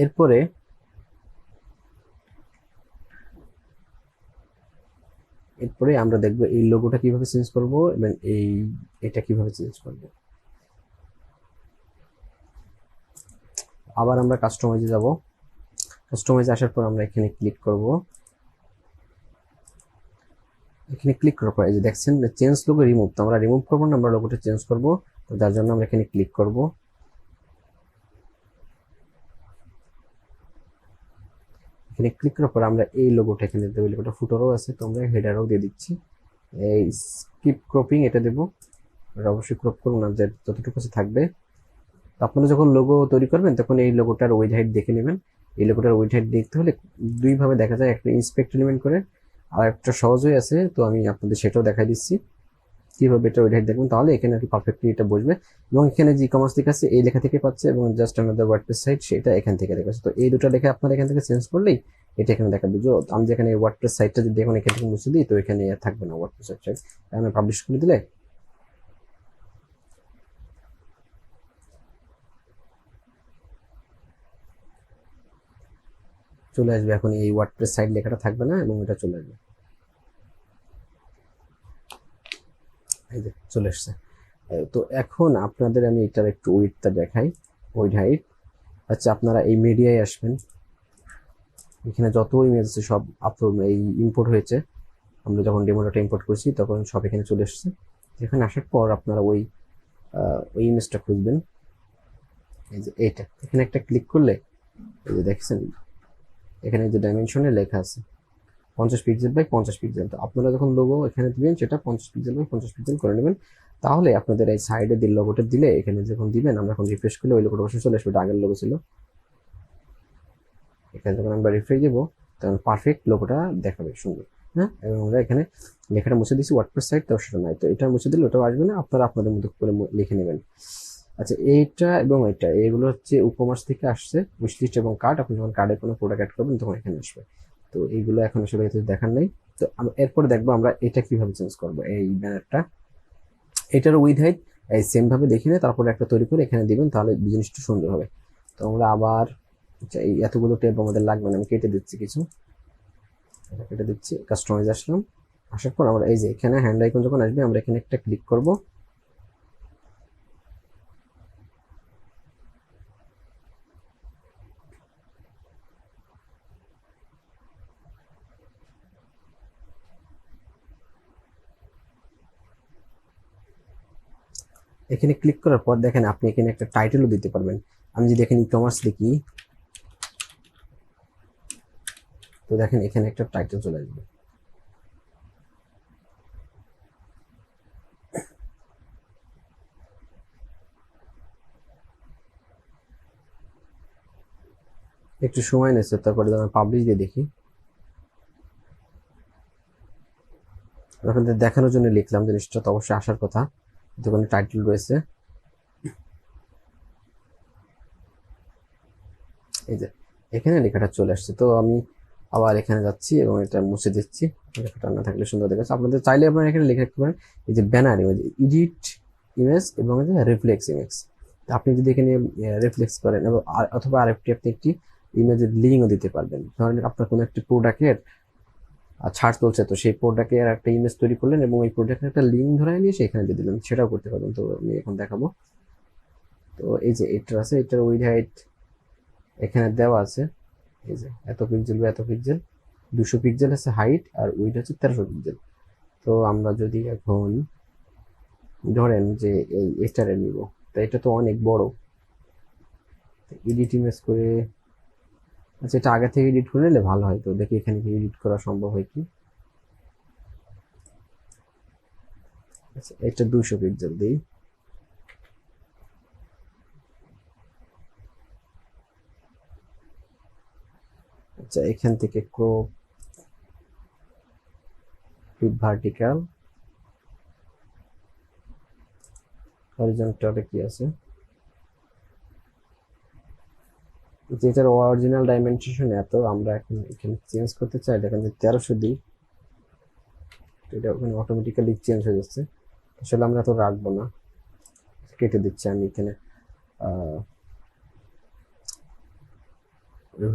এরপরে আমরা দেখবো এই লোগোটা কিভাবে চেঞ্জ করব এবং এটা কিভাবে চেঞ্জ করব। আবার আমরা কাস্টমাইজে যাব। কাস্টমাইজে আসার পর আমরা এখানে ক্লিক করব। এখানে ক্লিক করার পর এই যে দেখছেন চেঞ্জ লোগো রিমুভ, তো আমরা রিমুভ করবো না, আমরা লোগোটা চেঞ্জ করব। তো যার জন্য আমরা এখানে ক্লিক করব। এখানে ক্লিক করার পর আমরা এই লোগোটা এখানে দেবো, লোগোটা ফুটারও আছে, তো আমরা হেডারও দিয়ে দিচ্ছি। এই স্কিপ ক্রপিং এটা দেবো, এটা অবশ্যই ক্রপ করুন না, যতটুকু আছে থাকবে। তো আপনারা যখন লোগো তৈরি করবেন তখন এই লোগোটার উইড হাইট দেখে নেবেন। এই লোগোটার উইড হাইট দেখতে হলে দুইভাবে দেখা যায়, একটা ইন্সপেক্ট এলিমেন্ট করে, আর একটা সহজই আছে, তো আমি আপনাদের সেটাও দেখাই দিচ্ছি কিভাবে এটা উইড হাইট দেখবেন, তাহলে এখানে আর কি পারফেক্টলি এটা বসবে। এবং এখানে যে ই-কমার্স লেখা আছে এই লেখা থেকে পাচ্ছে, এবং জাস্ট আমাদের ওয়ার্ডপ্রেস সাইট সেটা এখান থেকে দেখাচ্ছে। তো এই দুটো লেখা আপনারা এখান থেকে চেঞ্জ করলেই এটা এখানে দেখাবে। আমি যেখানে ওয়ার্ডপ্রেস সাইটটা যদি এখন এখান থেকে মুছে দিই, তো এখানে আর থাকবে না ওয়ার্ডপ্রেস সাইট। আমি পাবলিশ করে দিলে চলে আসবে, এখন এই ওয়ার্ডপ্রেস সাইট লেখাটা থাকবে না এবং এটা চলে আসবে। এই যে চলে এসছে। তো এখন আপনাদের আমি এটার একটু উইডটা দেখাই, উইড হাইট। আচ্ছা, আপনারা এই মিডিয়ায় আসবেন, এখানে যত ইমেজ আছে সব আপলোড এই ইম্পোর্ট হয়েছে, আমরা যখন ডেমোটা ইম্পোর্ট করছি তখন সব এখানে চলে এসছে। এখানে আসার পর আপনারা ওই ইমেজটা খুঁজবেন, এই যে এইটা, এখানে একটা ক্লিক করলে এই যে দেখছেন এখানে যে ডাইমেনশনে লেখা আছে 50 পিক্সেল বাই 50 পিক্সেল। তো আপনারা যখন লোগো এখানে দিবেন সেটা 50 পিক্সেল বাই 50 পিক্সেল করে নেবেন, তাহলে আপনাদের এই সাইডে দিয়ে লোগোটা দিলে এখানে যখন দিবেন, আমরা এখন রিফ্রেশ করলে ওই লোগোটা অবশ্যই চলে আসবে, আগের লোগো ছিল। এখানে যখন আমরা রিফ্রেশ দেবো তখন পারফেক্ট লোগোটা দেখাবে সুন্দর। হ্যাঁ, এবং আমরা এখানে লেখাটা মুছে দিচ্ছি ওয়ার্ডপ্রেস সাইট, তো সেটা নাই, তো এটা মুছে দিলে ওটাও আসবে না, আপনারা আপনাদের মতো করে লিখে নেবেন। আচ্ছা, এইটা এবং এটা এগুলো হচ্ছে ই-কমার্স থেকে আসছে, উইশলিস্ট এবং কার্ড। আপনি যখন কার্ডে কোনো প্রোডাক্ট অ্যাড করবেন তখন এখানে আসবে। তো এইগুলো এখন আসলে দেখার নেই। তো এরপরে দেখবো আমরা এটা কিভাবে চেঞ্জ করবো, এই ব্যানারটা এটার উইড হাইট এই সেম ভাবে দেখে নিয়ে তারপরে একটা তৈরি করে এখানে দিবেন, তাহলে জিনিসটা সুন্দর হবে। তো আমরা আবার এই এতগুলো ট্যাব আমাদের লাগবে না, আমি কেটে দিচ্ছি কিছু, কেটে দিচ্ছি। কাস্টমাইজ আসলাম, আসার পর আমরা এই যে এখানে হ্যান্ড আইকন যখন আসবে আমরা এখানে একটা ক্লিক করব। এখানে ক্লিক করার পর দেখেন আপনি এখানে একটা টাইটেলও দিতে পারবেন। আমি যদি এখানে ই-কমার্স লিখি, তো দেখেন এখানে একটা টাইটেল চলে আসবে। একটু সময় নিচ্ছে, তারপরে আমি পাবলিশ দিয়ে দেখি। আপনাদের দেখানোর জন্য লিখলাম, জিনিসটা তো অবশ্যই আসার কথা, দোকানে টাইটেল রয়েছে। এই যে এখানে লেখাটা চলে আসছে। তো আমি আবার এখানে যাচ্ছি এবং এটা মুছে দিচ্ছি, লেখাটা না থাকলে সুন্দর দেখাচ্ছে। আপনাদের চাইলে আপনারা এখানে লিখে রাখতে পারেন এই যে ব্যানার ইমেজ, এডিট ইমেজ এবং রিফ্লেক্স ইমেজ। আপনি যদি এখানে রিফ্লেক্স করেন এবং অথবা আরেকটি আপনি একটি ইমেজের লিঙ্কও দিতে পারবেন। ধরেন আপনার কোনো একটি প্রোডাক্টের ছাড় চলছে, তো সেই প্রোডাক্টের একটা ইমেজ তৈরি করলেন এবং এই প্রোডাক্টের একটা লিঙ্ক ধরে নিয়ে সেখানে দিয়ে দিলেন, সেটাও করতে পারবেন। তো আমি এখন দেখাবো। তো এই যে এটা আছে, এটার উইড হাইট এখানে দেওয়া আছে, এই যে এত পিক্সেল বা এত পিক্সেল, 200 পিক্সেল আছে হাইট, আর উইড হচ্ছে 1300 পিক্সেল। তো আমরা যদি এখন ধরেন যে এই এটারে নিব, তো এটা তো অনেক বড়, এডিট ইমেজ করে, আচ্ছা এটা আগে থেকে এডিট করে নিলে ভালো হয়। তো দেখি এখানে কি এডিট করা সম্ভব হয় কি। আচ্ছা, এটা 200 পিক্সেল দিই। আচ্ছা, এখান থেকে ক্রপ, ভার্টিক্যাল, হরিজন্টালে কি আছে, যেটার অরিজিনাল ডাইমেনশন এত, আমরা এখন এখানে চেঞ্জ করতে চাই, দেখেন যে 1300 দিই, এটা ওখানে অটোমেটিক্যালি চেঞ্জ হয়ে যাচ্ছে। আসলে আমরা তো রাখবো না, কেটে দিচ্ছি আমি এখানে।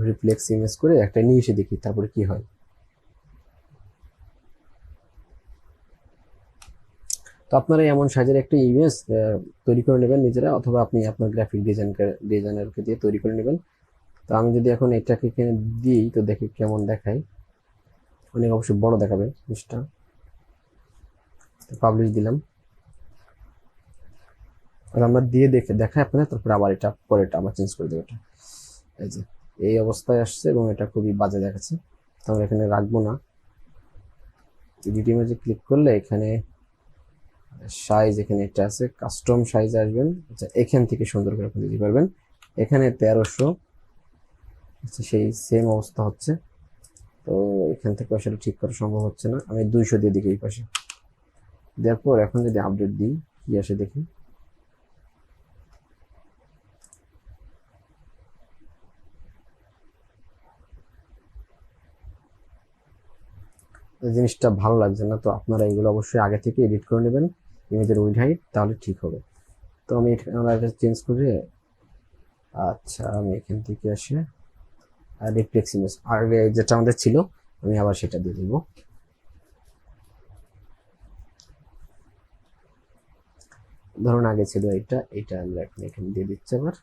রিফ্লেক্স ইমেজ করে একটা নিয়ে এসে দেখি তারপরে কি হয়। তো আপনারা এমন সাইজের একটা ইমেজ তৈরি করে নেবেন নিজেরা, অথবা আপনি আপনার গ্রাফিক ডিজাইনারকে দিয়ে তৈরি করে নেবেন। তো আমি যদি এখন এটাকে এখানে দিই তো দেখি কেমন দেখায়, অনেক অবশ্যই বড় দেখাবে জিনিসটা। পাবলিশ দিলাম, আর আমরা দিয়ে দেখাই আপনারা, তারপরে আবার এটা পরেরটা আবার চেঞ্জ করে দেবো। এটা এই যে এই অবস্থায় আসছে এবং এটা খুবই বাজে দেখাচ্ছে, তো আমরা এখানে রাখবো না। এডিট ইমেজে ক্লিক করলে এখানে সাইজ, এখানে এটা আছে কাস্টম সাইজ আসবেন। আচ্ছা, এখান থেকে সুন্দর করে আপনি দিতে পারবেন। এখানে 1300, আচ্ছা সেই সেম অবস্থা হচ্ছে। তো এখান থেকে আসলে ঠিক করা সম্ভব হচ্ছে না, আমি 200 দিয়ে দিকে এই পাশে দেওয়ার পর এখন যদি আপডেট দিই কি আসে দেখি। জিনিসটা ভালো লাগছে না, তো আপনারা এগুলো অবশ্যই আগে থেকে এডিট করে নেবেন ইমেজের উইড হাইট, তাহলে ঠিক হবে। তো আমি আমরা এটা চেঞ্জ করে, আচ্ছা আমি এখান থেকে আসি আর রিফ্লেক্স ইমেজ আগে যেটা আমাদের ছিল আমি আবার সেটা দিয়ে দিব। ধরুন আগে ছিল এটা আমরা এখানে দিয়ে দিচ্ছি। আবার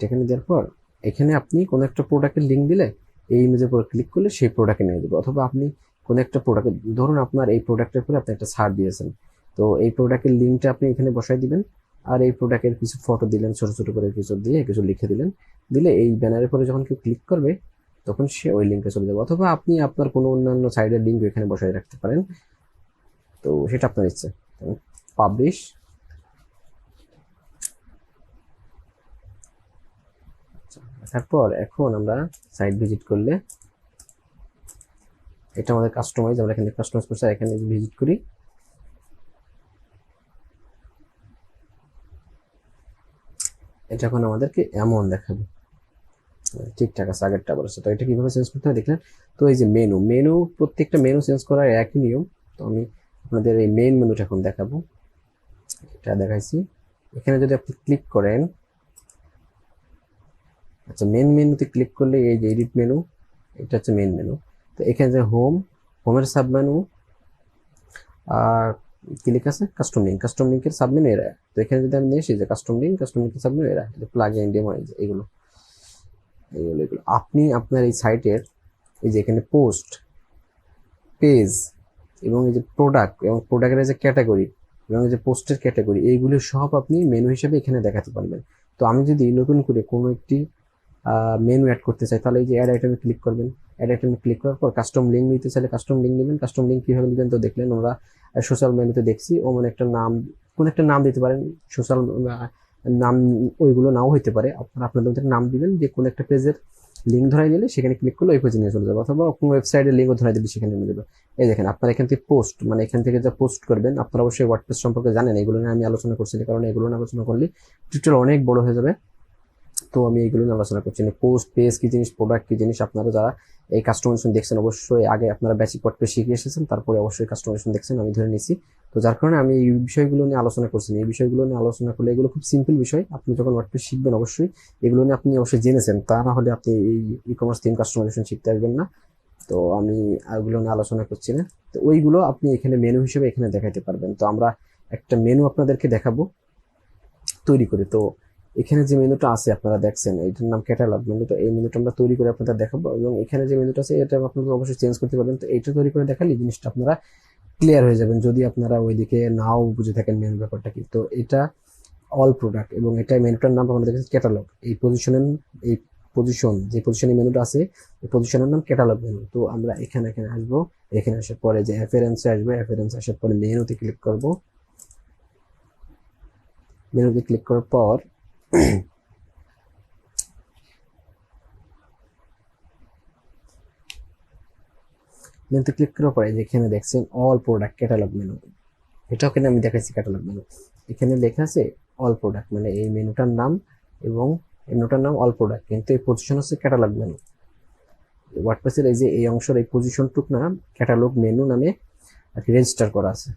এখানে দেওয়ার পর এখানে আপনি কোনো একটা প্রোডাক্টের লিঙ্ক দিলে এই ইমেজের উপর ক্লিক করলে সেই প্রোডাক্টে নিয়ে যাবে, অথবা আপনি কোনো একটা প্রোডাক্ট, ধরুন আপনার এই প্রোডাক্টের উপরে আপনি একটা ছাড় দিয়েছেন, তো এই প্রোডাক্টের লিঙ্কটা আপনি এখানে বসাই দিবেন, আর এই প্রোডাক্টের কিছু ফটো দিলেন, ছোট ছোট করে কিছু দিয়ে কিছু লিখে দিলেন, দিলে এই ব্যানারের পরে যখন কেউ ক্লিক করবে তখন সে ওই লিঙ্কে চলে যাবে, অথবা আপনি আপনার কোনো অন্যান্য সাইডের লিঙ্ক এখানে বসাই রাখতে পারেন। তো সেটা আপনার ইচ্ছে। পাবলিশ, তারপর এখন আমরা সাইট ভিজিট করলে এটা আমাদের কাস্টমাইজ, আমরা এখানে কাস্টমাইজ করছি, এখানে ভিজিট করি, এটা এখন আমাদেরকে এমন দেখাবে, ঠিকঠাক আছে, আগেরটা আবার আছে। তো এটা কিভাবে চেঞ্জ করতে হয় দেখলেন। তো এই যে মেনু প্রত্যেকটা মেনু চেঞ্জ করার একই নিয়ম। তো আমি আপনাদের এই মেন মেনুটা এখন দেখাবো, এটা দেখাইছি। এখানে যদি আপনি ক্লিক করেন, আচ্ছা মেন মেনুতে ক্লিক করলে এই যে এডিট মেনু, এটা হচ্ছে মেন মেনু। তো এখানে যে হোমের সাব মেনু আর কি লেখা আছে কাস্টম লিঙ্কের সাব মেনু এরা। তো এখানে যদি আমি নিয়ে আসি যে কাস্টম লিঙ্কের সাব মেনু এরা, প্লাগ ইন ডেমো, এগুলো আপনি আপনার এই সাইটের এই যে এখানে পোস্ট, পেজ এবং এই যে প্রোডাক্ট এবং প্রোডাক্টের যে ক্যাটাগরি এবং এই যে পোস্টের ক্যাটাগরি, এইগুলো সব আপনি মেনু হিসেবে এখানে দেখাতে পারবেন। তো আমি যদি নতুন করে কোনো একটি মেনু অ্যাড করতে চাই, তাহলে এই যে অ্যাড আইটেমে ক্লিক করবেন, অ্যাড আইটেমে ক্লিক করার পর কাস্টম লিঙ্ক নিতে চাইলে কাস্টম লিঙ্ক নেবেন। কাস্টম লিঙ্ক কীভাবে নেবেন তো দেখলেন, আমরা সোশ্যাল মেনুতে দেখছি, মানে একটা নাম, কোন একটা নাম দিতে পারেন, সোশ্যাল নাম ওইগুলো নাও হইতে পারে, আপনারা আপনাদের মধ্যে নাম দিবেন, যে কোনো একটা পেজের লিঙ্ক ধরাই দিলে সেখানে ক্লিক করলে ওই পেজে নিয়ে চলে যাবে, অথবা কোনো ওয়েবসাইটের লিঙ্কও ধরাই দিলে সেখানে নিয়ে যাবে। এই দেখেন আপনারা এখান থেকে পোস্ট, মানে এখান থেকে যা পোস্ট করবেন, আপনারা অবশ্যই ওয়ার্ডপ্রেস সম্পর্কে জানেন, এগুলো নিয়ে আমি আলোচনা করছি, কারণ এগুলো নিয়ে আলোচনা করলে টিউটোরিয়াল অনেক বড় হয়ে যাবে। তো আমি এগুলো নিয়ে আলোচনা করছি না, পোস্ট পেজ কি জিনিস, প্রোডাক্ট কি জিনিস। আপনারা যারা এই কাস্টমাইজেশন দেখছেন অবশ্যই আগে আপনারা বেসিক ওয়ার্ডপ্রেস শিখে এসেছেন, তারপরে অবশ্যই কাস্টমাইজেশন দেখছেন, আমি ধরে নিছি। তো যার কারণে আমি এই বিষয়গুলো নিয়ে আলোচনা করছি। এই বিষয়গুলো নিয়ে আলোচনা করলে এগুলো খুব সিম্পল বিষয়, আপনি যখন ওয়ার্ডপ্রেস শিখবেন অবশ্যই এগুলো নিয়ে আপনি অবশ্যই জেনেছেন, তা না হলে আপনি এই ই-কমার্স থিম কাস্টমাইজেশন শিখতে আসবেন না। তো আমি ওগুলো নিয়ে আলোচনা করছি না, তো ওইগুলো আপনি এখানে মেনু হিসেবে এখানে দেখাতে পারবেন। তো আমরা একটা মেনু আপনাদেরকে দেখাবো তৈরি করে। তো এখানে যে মেনুটা আছে আপনারা দেখছেন, এটার নাম ক্যাটালগ মেনু। তো এই মেনুটা আমরা তৈরি করে আপনাদের দেখাবো, এবং এখানে যে মেনুটা আছে এটা আপনারা অবশ্যই চেঞ্জ করতে পারবেন। তো এইটা তৈরি করে দেখালে জিনিসটা আপনারা ক্লিয়ার হয়ে যাবেন, যদি আপনারা ওইদিকে নাও বুঝে থাকেন মেনু ব্যাপারটা কি। তো এটা অল প্রোডাক্ট এবং এটা মেনুটার নাম আপনারা দেখেছেন ক্যাটালগ। এই পজিশন যে পজিশনে মেনুটা আছে এই পজিশনের নাম ক্যাটালগ মেনু। তো আমরা এখানে আসবো, এখানে আসার পরে যে অ্যাপিয়ারেন্সে আসবে, অ্যাপিয়ারেন্স আসার পরে মেনুতে ক্লিক করব। মেনুতে ক্লিক করার পর মেনুতে ক্লিক করার পরে যেখানে দেখছেন অল প্রোডাক্ট ক্যাটালগ মেনু, এটাও এখানে আমি দেখাচ্ছি ক্যাটালগ মেনু। এখানে লেখা আছে অল প্রোডাক্ট, মানে এই মেনুটার নাম এবং মেনুটার নাম অল প্রোডাক্ট, কিন্তু এই পজিশন হচ্ছে ক্যাটালগ মেনু। ওয়ার্ডপ্রেসের এই যে এই অংশের এই পজিশনটুক নাম ক্যাটালগ মেনু নামে আর কি রেজিস্টার করা আছে।